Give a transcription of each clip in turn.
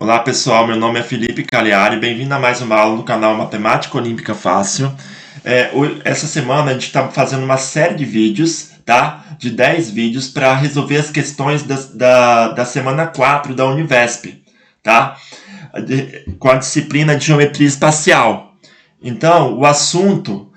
Olá pessoal, meu nome é Felipe Cagliari, bem-vindo a mais uma aula do canal Matemática Olímpica Fácil. Essa semana a gente está fazendo uma série de vídeos, tá? De 10 vídeos para resolver as questões da semana 4 da Univesp, tá? Com a disciplina de Geometria Espacial. Então, o assunto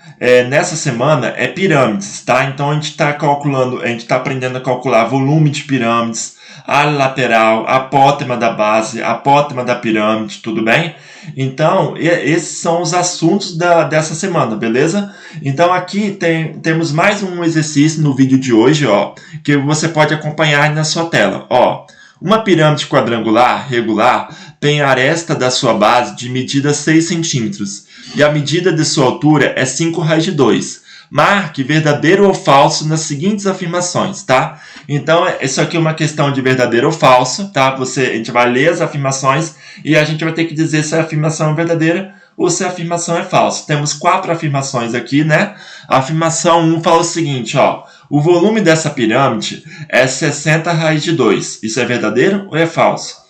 nessa semana é pirâmides, tá? Então a gente está aprendendo a calcular volume de pirâmides, área lateral, apótema da base, apótema da pirâmide, tudo bem? Então, esses são os assuntos dessa semana, beleza? Então, aqui temos mais um exercício no vídeo de hoje, ó, que você pode acompanhar na sua tela. Ó, uma pirâmide quadrangular regular tem a aresta da sua base de medida 6 centímetros e a medida de sua altura é 5 raiz de 2. Marque verdadeiro ou falso nas seguintes afirmações, tá? Então, isso aqui é uma questão de verdadeiro ou falso, tá? A gente vai ler as afirmações e a gente vai ter que dizer se a afirmação é verdadeira ou se a afirmação é falsa. Temos 4 afirmações aqui, né? A afirmação 1 fala o seguinte, ó. O volume dessa pirâmide é 60 raiz de 2. Isso é verdadeiro ou é falso?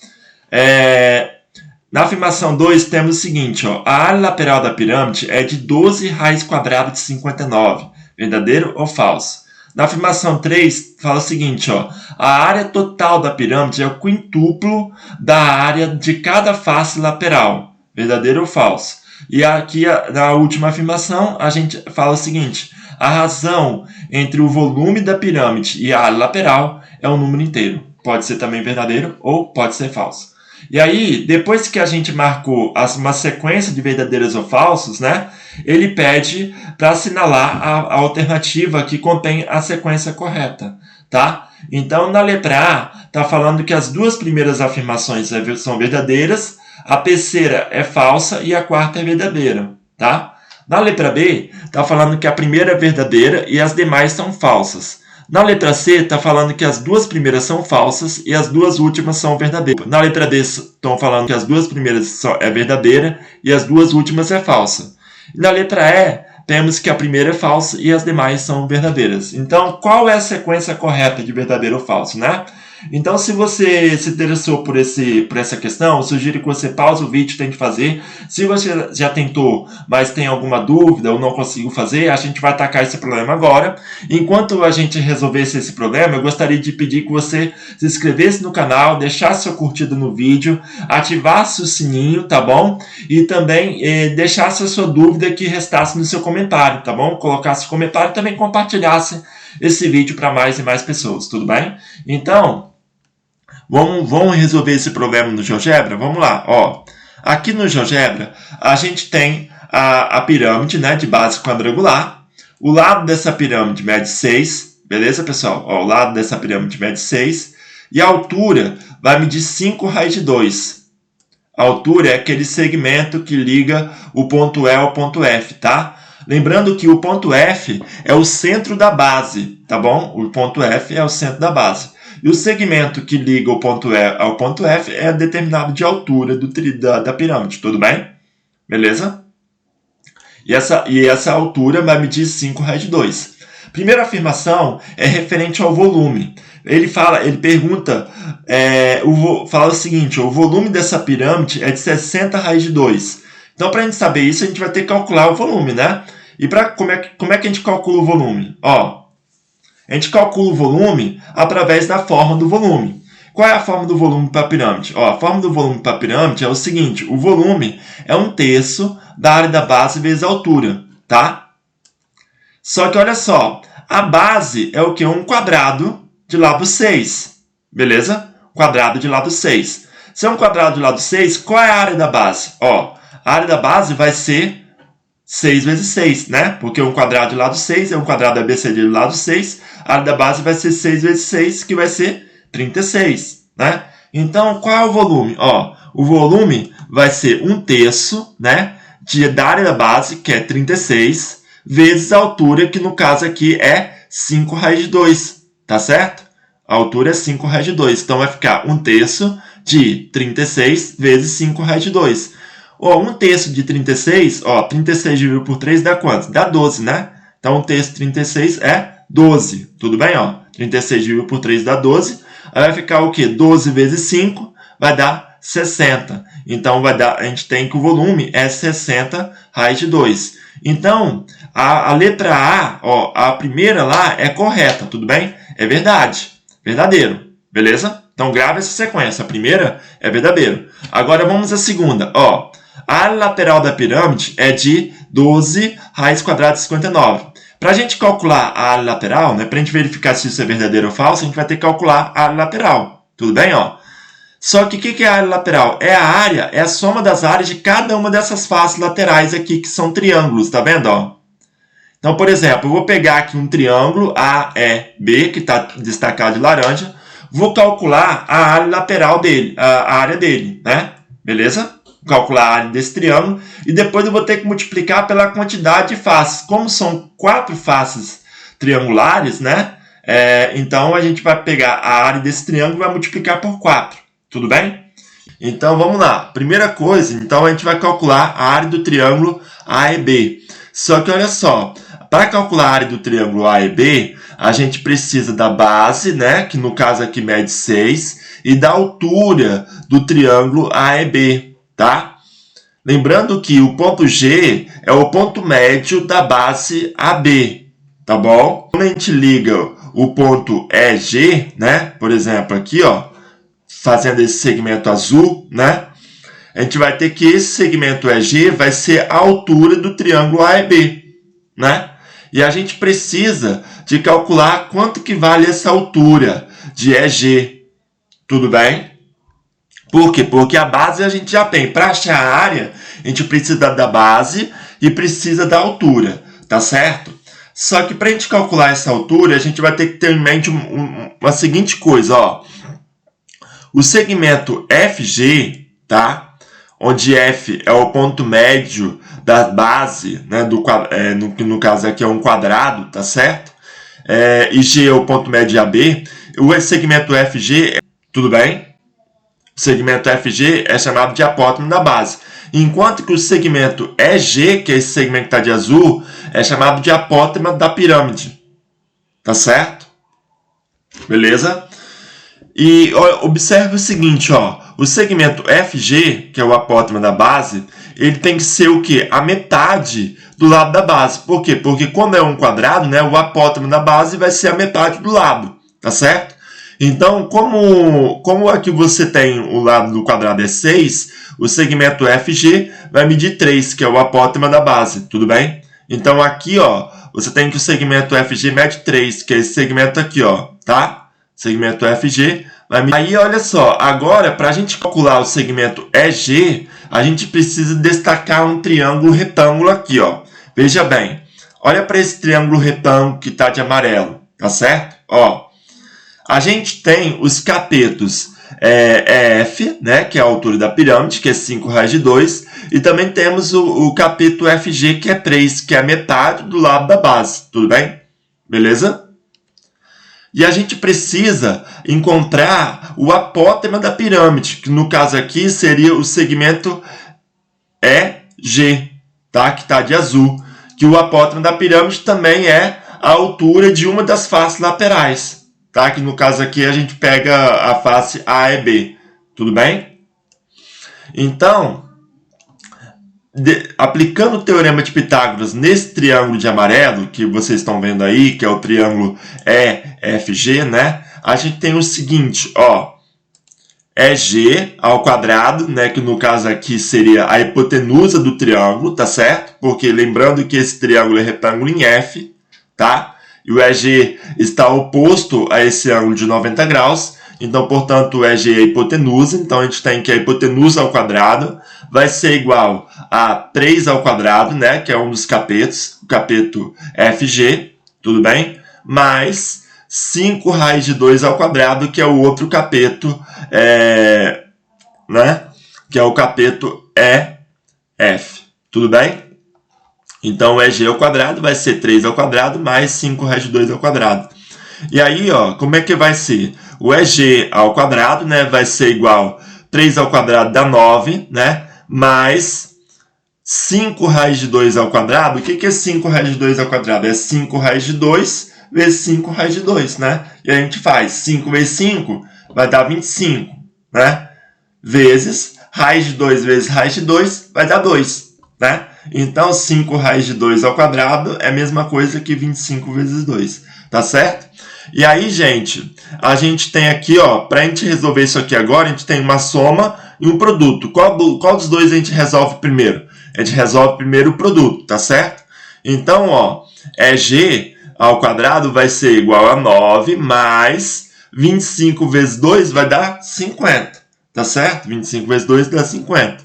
Na afirmação 2 temos o seguinte, ó, a área lateral da pirâmide é de 12 raiz quadrada de 59. Verdadeiro ou falso? Na afirmação 3 fala o seguinte, ó, a área total da pirâmide é o quintuplo da área de cada face lateral. Verdadeiro ou falso? E aqui na última afirmação a gente fala o seguinte, a razão entre o volume da pirâmide e a área lateral é um número inteiro. Pode ser também verdadeiro ou pode ser falso. E aí, depois que a gente marcou uma sequência de verdadeiros ou falsos, né, ele pede para assinalar a alternativa que contém a sequência correta, tá? Então, na letra A, está falando que as duas primeiras afirmações são verdadeiras, a terceira é falsa e a quarta é verdadeira, tá? Na letra B, está falando que a primeira é verdadeira e as demais são falsas. Na letra C, está falando que as duas primeiras são falsas e as duas últimas são verdadeiras. Na letra D, estão falando que as duas primeiras é verdadeira e as duas últimas é falsa. E na letra E, temos que a primeira é falsa e as demais são verdadeiras. Então, qual é a sequência correta de verdadeiro ou falso, né? Então, se você se interessou por essa questão, eu sugiro que você pause o vídeo e tente fazer. Se você já tentou, mas tem alguma dúvida ou não conseguiu fazer, a gente vai atacar esse problema agora. Enquanto a gente resolvesse esse problema, eu gostaria de pedir que você se inscrevesse no canal, deixasse sua curtida no vídeo, ativasse o sininho, tá bom? E também deixasse a sua dúvida que restasse no seu comentário, tá bom? Colocasse o comentário e também compartilhasse esse vídeo para mais e mais pessoas, tudo bem? Então, vamos resolver esse problema no GeoGebra? Vamos lá, ó. Aqui no GeoGebra, a gente tem a pirâmide, né, de base quadrangular. O lado dessa pirâmide mede 6, beleza, pessoal? Ó, o lado dessa pirâmide mede 6. E a altura vai medir 5 raiz de 2. A altura é aquele segmento que liga o ponto E ao ponto F, tá? Lembrando que o ponto F é o centro da base, tá bom? O ponto F é o centro da base. E o segmento que liga o ponto E ao ponto F é determinado de altura da pirâmide, tudo bem? Beleza? E essa altura vai medir 5 raiz de 2. Primeira afirmação é referente ao volume. Ele pergunta, fala o seguinte, o volume dessa pirâmide é de 60 raiz de 2. Então, para a gente saber isso, a gente vai ter que calcular o volume, né? E como é que a gente calcula o volume? Ó, a gente calcula o volume através da forma do volume. Qual é a forma do volume para a pirâmide? Ó, a forma do volume para a pirâmide é o seguinte, o volume é 1/3 da área da base vezes a altura, tá? Só que olha só, a base é o quê? Um quadrado de lado 6, beleza? Quadrado de lado 6. Se é um quadrado de lado 6, qual é a área da base? Ó, a área da base vai ser 6 vezes 6, né? Porque um quadrado de lado 6 é um quadrado ABCD de lado 6. A área da base vai ser 6 vezes 6, que vai ser 36, né? Então, qual é o volume? Ó, o volume vai ser 1/3, né? Da área da base, que é 36, vezes a altura, que no caso aqui é 5 raiz de 2, tá certo? A altura é 5 raiz de 2. Então, vai ficar 1/3 de 36 vezes 5 raiz de 2. Ó, 1/3 de 36, ó, 36 dividido por 3 dá quanto? Dá 12, né? Então, 1/3 de 36 é 12. Tudo bem, ó? 36 dividido por 3 dá 12. Aí vai ficar o quê? 12 vezes 5 vai dar 60. Então, vai dar, a gente tem que o volume é 60 raiz de 2. Então, a letra A, ó, a primeira lá é correta, tudo bem? É verdade, verdadeiro, beleza? Então, grava essa sequência. A primeira é verdadeiro. Agora, vamos à segunda. Ó, a área lateral da pirâmide é de 12 raiz quadrada de 59. Para a gente calcular a área lateral, né, para a gente verificar se isso é verdadeiro ou falso, a gente vai ter que calcular a área lateral. Tudo bem? Ó? Só que o que é a área lateral? É a soma das áreas de cada uma dessas faces laterais aqui, que são triângulos. Tá vendo? Ó? Então, por exemplo, eu vou pegar aqui um triângulo AEB, que está destacado de laranja. Vou calcular a área lateral dele, a área dele, né? Beleza? Vou calcular a área desse triângulo e depois eu vou ter que multiplicar pela quantidade de faces. Como são 4 faces triangulares, né? Então a gente vai pegar a área desse triângulo e vai multiplicar por 4. Tudo bem? Então vamos lá. Primeira coisa, então a gente vai calcular a área do triângulo AEB. Só que olha só, para calcular a área do triângulo AEB, a gente precisa da base, né, que no caso aqui mede 6, e da altura do triângulo AEB, tá? Lembrando que o ponto G é o ponto médio da base AB, tá bom? Quando a gente liga o ponto EG, né, por exemplo, aqui, ó, fazendo esse segmento azul, né, a gente vai ter que esse segmento EG vai ser a altura do triângulo AEB, né? E a gente precisa de calcular quanto que vale essa altura de EG. Tudo bem? Por quê? Porque a base a gente já tem. Para achar a área, a gente precisa da base e precisa da altura. Tá certo? Só que para a gente calcular essa altura, a gente vai ter que ter em mente uma seguinte coisa. Ó. O segmento FG, tá? Onde F é o ponto médio da base, né, no caso aqui é um quadrado, tá certo? E G é o ponto médio de AB. O segmento FG, tudo bem? O segmento FG é chamado de apótema da base. Enquanto que o segmento EG, que é esse segmento que está de azul, é chamado de apótema da pirâmide. Tá certo? Beleza? E ó, observe o seguinte, ó, o segmento FG, que é o apótema da base, ele tem que ser o quê? A metade do lado da base. Por quê? Porque quando é um quadrado, né, o apótema da base vai ser a metade do lado, tá certo? Então, como aqui você tem o lado do quadrado é 6, o segmento FG vai medir 3, que é o apótema da base, tudo bem? Então aqui, ó, você tem que o segmento FG mede 3, que é esse segmento aqui, ó, tá? Segmento FG. Aí, olha só, agora, para a gente calcular o segmento EG, a gente precisa destacar um triângulo retângulo aqui, ó. Veja bem, olha para esse triângulo retângulo que está de amarelo, tá certo? Ó, a gente tem os capetos EF, né, que é a altura da pirâmide, que é 5 raiz de 2, e também temos o capeto FG, que é 3, que é a metade do lado da base, tudo bem? Beleza? E a gente precisa encontrar o apótema da pirâmide, que no caso aqui seria o segmento EG, tá? Que está de azul. Que o apótema da pirâmide também é a altura de uma das faces laterais, tá? Que no caso aqui a gente pega a face AEB. Tudo bem? Então, aplicando o teorema de Pitágoras nesse triângulo de amarelo, que vocês estão vendo aí, que é o triângulo EFG, né? A gente tem o seguinte, ó, EG ao quadrado, né? Que no caso aqui seria a hipotenusa do triângulo, tá certo? Porque lembrando que esse triângulo é retângulo em F, tá? E o EG está oposto a esse ângulo de 90 graus, então, portanto, o EG é a hipotenusa, então a gente tem que a hipotenusa ao quadrado vai ser igual a 3 ao quadrado, né, que é um dos capetos, o capeto FG, tudo bem? Mais 5 raiz de 2 ao quadrado, que é o outro capeto, né, que é o capeto EF, tudo bem? Então, o EG ao quadrado vai ser 3 ao quadrado mais 5 raiz de 2 ao quadrado. E aí, ó, como é que vai ser? O EG ao quadrado, né, vai ser igual 3 ao quadrado dá 9, né, mais 5 raiz de 2 ao quadrado. O que é 5 raiz de 2 ao quadrado? É 5 raiz de 2 vezes 5 raiz de 2, né? E a gente faz 5 vezes 5 vai dar 25, né? vezes raiz de 2 vezes raiz de 2 vai dar 2, né? Então, 5 raiz de 2 ao quadrado é a mesma coisa que 25 vezes 2, tá certo? E aí, gente, a gente tem aqui, ó, para a gente resolver isso aqui agora, a gente tem uma soma e um produto. Qual dos dois a gente resolve primeiro? A gente resolve primeiro o produto, tá certo? Então, ó, g ao quadrado vai ser igual a 9 mais 25 vezes 2 vai dar 50, tá certo? 25 vezes 2 dá 50.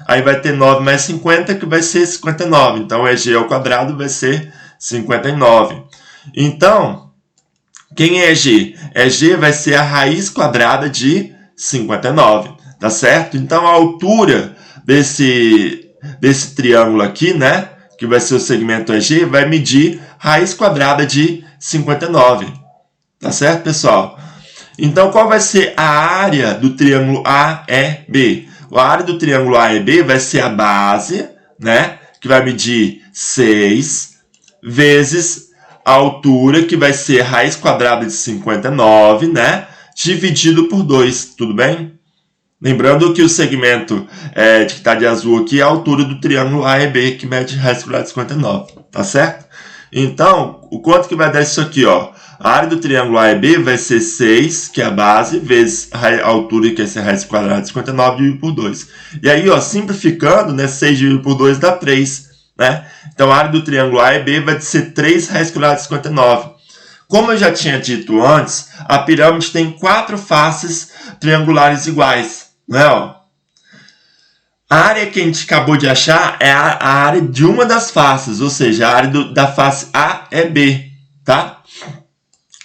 Aí vai ter 9 mais 50, que vai ser 59. Então, g ao quadrado vai ser 59. Então, quem é g? G vai ser a raiz quadrada de 59, tá certo? Então, a altura desse triângulo aqui, né, que vai ser o segmento EG, vai medir raiz quadrada de 59, tá certo, pessoal? Então, qual vai ser a área do triângulo AEB? A área do triângulo AEB vai ser a base, né, que vai medir 6, vezes a altura, que vai ser raiz quadrada de 59, né, dividido por 2, tudo bem? Lembrando que o segmento que está de azul aqui é a altura do triângulo AEB, que mede raiz quadrada de 59, tá certo? Então, o quanto que vai dar isso aqui, ó? A área do triângulo AEB vai ser 6, que é a base, vezes a altura, que é essa raiz quadrada de 59, dividido por 2. E aí, ó, simplificando, né, 6 dividido por 2 dá 3, né? Então, a área do triângulo AEB vai ser 3 raiz quadrada de 59. Como eu já tinha dito antes, a pirâmide tem 4 faces triangulares iguais, né? Ó. A área que a gente acabou de achar é a área de uma das faces, ou seja, a área da face AEB, tá?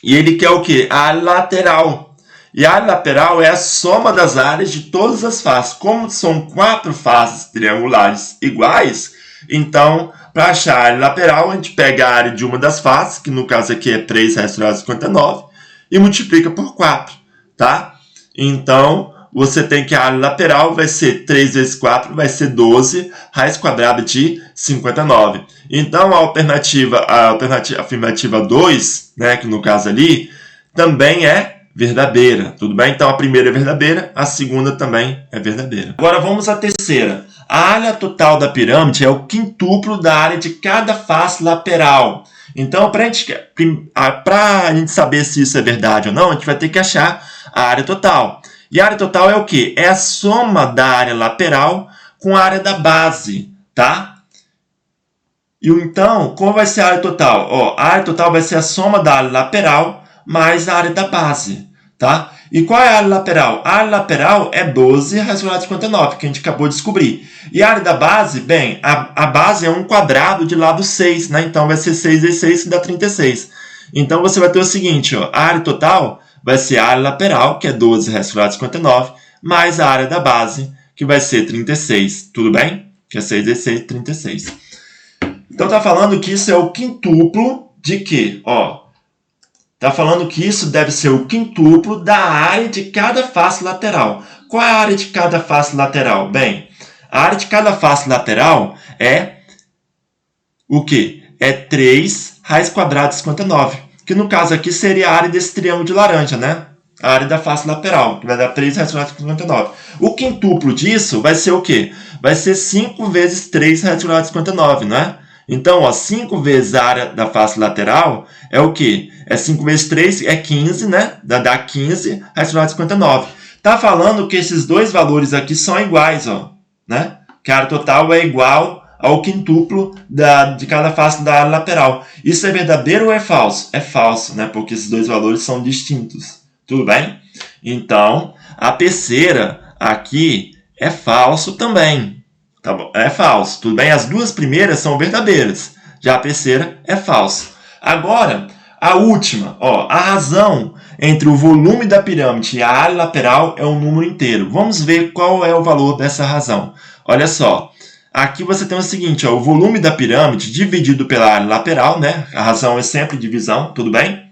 E ele quer o quê? A área lateral. E a área lateral é a soma das áreas de todas as faces. Como são 4 faces triangulares iguais, então, para achar a área lateral, a gente pega a área de uma das faces, que no caso aqui é 3 raiz quadrada de 59, e multiplica por 4, tá? Então, você tem que a área lateral vai ser 3 vezes 4, vai ser 12 raiz quadrada de 59. Então, a afirmativa 2, né, que no caso ali, também é verdadeira, tudo bem? Então, a primeira é verdadeira, a segunda também é verdadeira. Agora, vamos à terceira. A área total da pirâmide é o quintuplo da área de cada face lateral. Então, para a gente saber se isso é verdade ou não, a gente vai ter que achar a área total. E a área total é o quê? É a soma da área lateral com a área da base, tá? E então, como vai ser a área total? Ó, a área total vai ser a soma da área lateral mais a área da base, tá? E qual é a área lateral? A área lateral é 12 raiz quadrada de 59, que a gente acabou de descobrir. E a área da base, bem, a base é um quadrado de lado 6, né? Então, vai ser 6 vezes 6, que dá 36. Então, você vai ter o seguinte, ó, a área total vai ser a área lateral, que é 12 raiz quadrada de 59, mais a área da base, que vai ser 36. Tudo bem? Que é 6 vezes 6, 36. Então, está falando que isso é o quintuplo de quê? Ó, está falando que isso deve ser o quintuplo da área de cada face lateral. Qual é a área de cada face lateral? Bem, a área de cada face lateral é o quê? É 3 raiz quadrada de 59. Que no caso aqui seria a área desse triângulo de laranja, né? A área da face lateral, que vai dar 3 raiz quadrada de 59. O quintuplo disso vai ser o quê? Vai ser 5 vezes 3 raiz quadrada de 59, né? Então, ó, 5 vezes a área da face lateral é o quê? É 5 vezes 3, é 15, né? Dá 15 raiz quadrada de 59. Tá falando que esses dois valores aqui são iguais, ó, né? Que a área total é igual ao quintuplo de cada face da área lateral. Isso é verdadeiro ou é falso? É falso, né? Porque esses dois valores são distintos. Tudo bem? Então, a terceira aqui é falso também. Tá bom? É falso. Tudo bem? As duas primeiras são verdadeiras. Já a terceira é falso. Agora, a última. Ó, a razão entre o volume da pirâmide e a área lateral é um número inteiro. Vamos ver qual é o valor dessa razão. Olha só. Aqui você tem o seguinte, ó, o volume da pirâmide dividido pela área lateral, né? A razão é sempre divisão, tudo bem?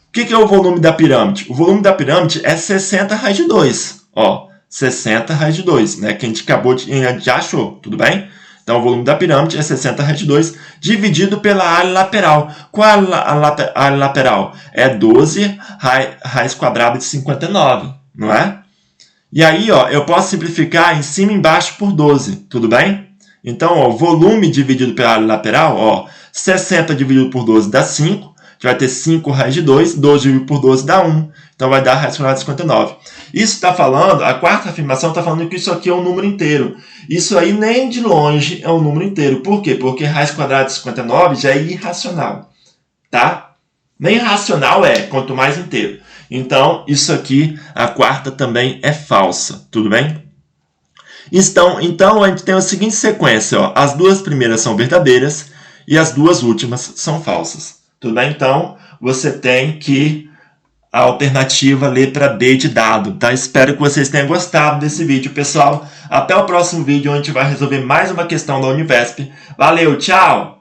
O que é o volume da pirâmide? O volume da pirâmide é 60 raiz de 2. Ó, 60 raiz de 2, né? Que a gente já achou, tudo bem? Então, o volume da pirâmide é 60 raiz de 2 dividido pela área lateral. Qual é a área lateral? É 12 raiz quadrada de 59, não é? E aí, ó, eu posso simplificar em cima e embaixo por 12, tudo bem? Então, ó, volume dividido pela área lateral, ó, 60 dividido por 12 dá 5, a gente vai ter 5 raiz de 2, 12 dividido por 12 dá 1, então vai dar raiz quadrada de 59. Isso está falando, a quarta afirmação está falando que isso aqui é um número inteiro. Isso aí nem de longe é um número inteiro. Por quê? Porque raiz quadrada de 59 já é irracional, tá? Nem racional é, quanto mais inteiro. Então, isso aqui, a quarta também é falsa, tudo bem? Então a gente tem a seguinte sequência, ó, as duas primeiras são verdadeiras e as duas últimas são falsas, tudo bem? Então, você tem que a alternativa letra B de dado, tá? Espero que vocês tenham gostado desse vídeo, pessoal. Até o próximo vídeo, onde a gente vai resolver mais uma questão da Univesp. Valeu, tchau!